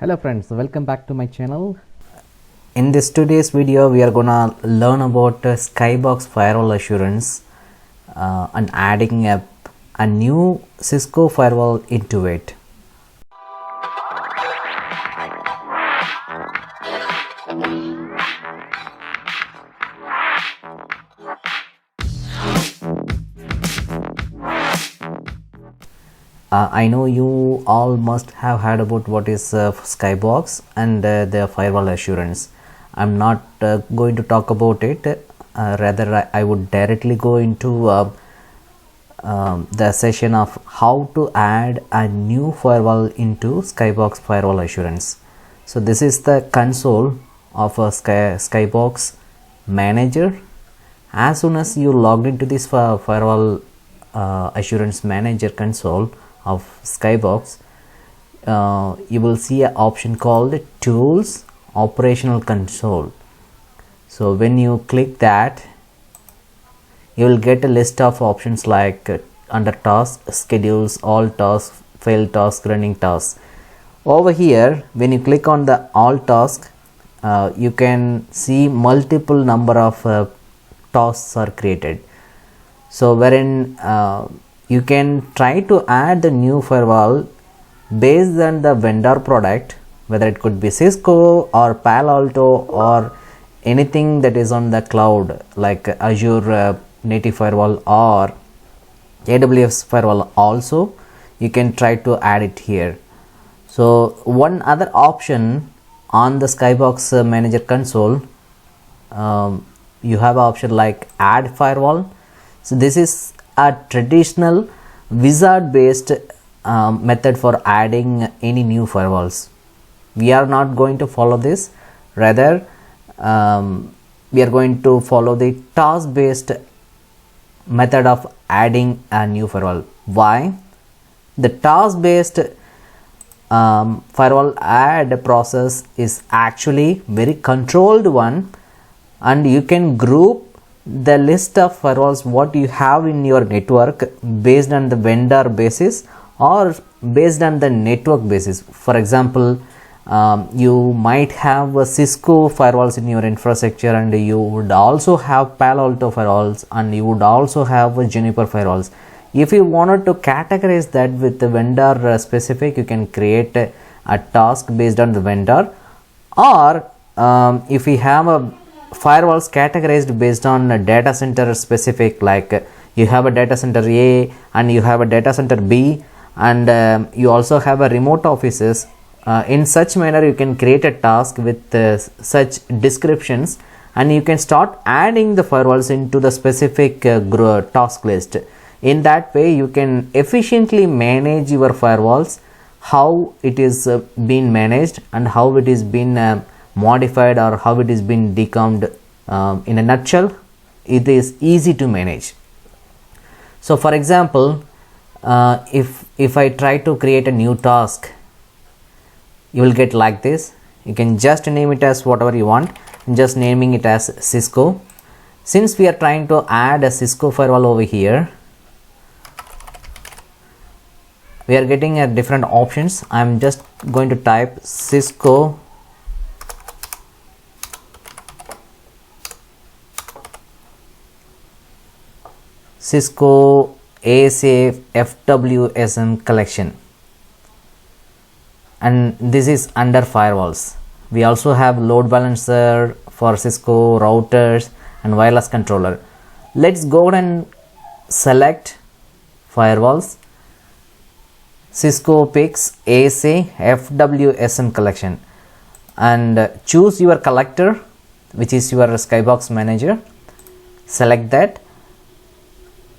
Hello friends, welcome back to my channel. In this today's video we are gonna learn about Skybox firewall assurance and adding a new Cisco firewall into it. I know you all must have heard about what is Skybox and the firewall assurance. I'm not going to talk about it. Rather, I would directly go into the session of how to add a new firewall into Skybox firewall assurance. So this is the console of a Skybox manager. As soon as you logged into this firewall assurance manager console of Skybox, you will see an option called Tools Operational Console. So when you click that, you will get a list of options like under task, schedules, all tasks, fail task, running tasks. Over here, when you click on the all task, you can see multiple number of tasks are created. So wherein you can try to add the new firewall based on the vendor product, whether it could be Cisco or Palo Alto or anything that is on the cloud like Azure native firewall or AWS firewall. Also you can try to add it here. So one other option on the Skybox manager console, you have an option like add firewall. So this is a traditional wizard based method for adding any new firewalls. We are not going to follow this. Rather, we are going to follow the task based method of adding a new firewall. Why? The task based firewall add process is actually very controlled one, and you can group the list of firewalls what you have in your network based on the vendor basis or based on the network basis. For example, you might have Cisco firewalls in your infrastructure, and you would also have Palo Alto firewalls, and you would also have Juniper firewalls. If you wanted to categorize that with the vendor specific, you can create a task based on the vendor, or if we have a firewalls categorized based on a data center specific, like you have a data center A and you have a data center B, and you also have a remote offices. In such manner you can create a task with such descriptions, and you can start adding the firewalls into the specific task list. In that way you can efficiently manage your firewalls, how it is being managed and how it is being modified or how it is being decommed. In a nutshell, it is easy to manage. So for example, if I try to create a new task, you will get like this. You can just name it as whatever you want. Just naming it as Cisco. Since we are trying to add a Cisco firewall over here, we are getting a different options. I am just going to type Cisco ASA FWSM collection, and this is under firewalls. We also have load balancer for Cisco, routers and wireless controller. Let's go and select firewalls, Cisco PIX ASA FWSM collection, and choose your collector, which is your Skybox manager. Select that.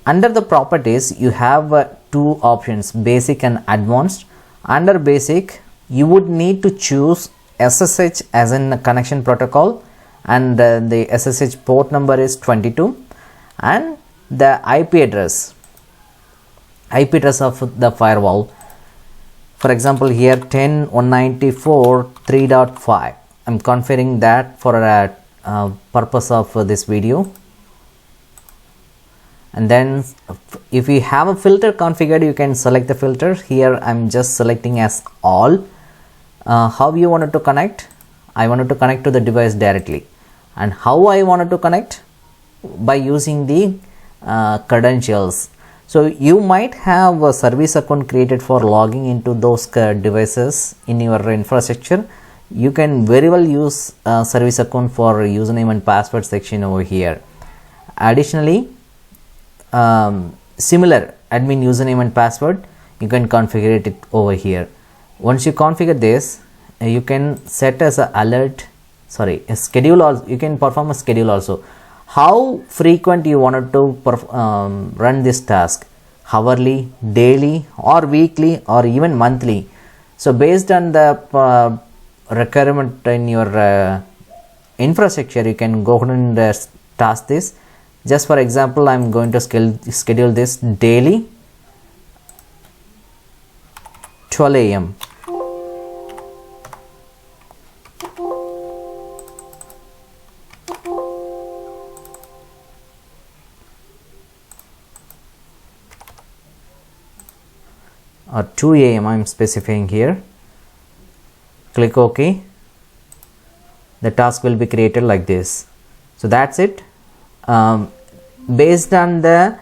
Under the properties you have two options, basic and advanced. Under basic you would need to choose SSH as in connection protocol, and the SSH port number is 22, and the IP address of the firewall. For example, here 10.194.3.5. I'm configuring that for a purpose of this video. And then if you have a filter configured, you can select the filter. Here I'm just selecting as all. how you wanted to connect. I wanted to connect to the device directly, and how I wanted to connect by using the credentials. So you might have a service account created for logging into those devices in your infrastructure. You can very well use service account for username and password section over here. Additionally, similar admin username and password, you can configure it over here. Once you configure this, you can set as a alert, sorry, a schedule, also you can perform a schedule also. How frequent you wanted to run this task, hourly, daily, or weekly, or even monthly. So based on the requirement in your infrastructure, you can go ahead and task this. Just for example, I am going to schedule this daily 12 a.m. or 2 a.m. I am specifying here. Click OK. The task will be created like this. So that's it. Based on the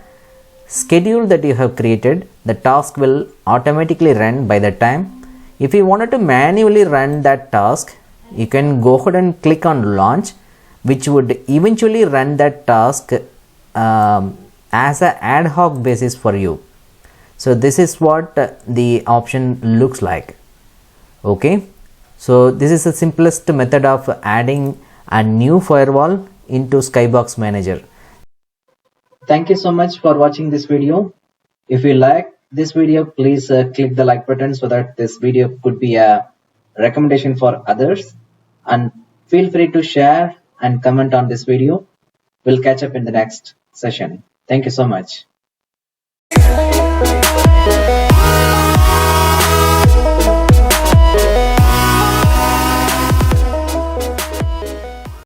schedule that you have created, the task will automatically run by the time. If you wanted to manually run that task, you can go ahead and click on launch, which would eventually run that task as an ad hoc basis for you. So this is what the option looks like. Okay, so this is the simplest method of adding a new firewall into Skybox Manager. Thank you so much for watching this video. If you like this video, please click the like button so that this video could be a recommendation for others, and feel free to share and comment on this video. We'll catch up in the next session. Thank you so much.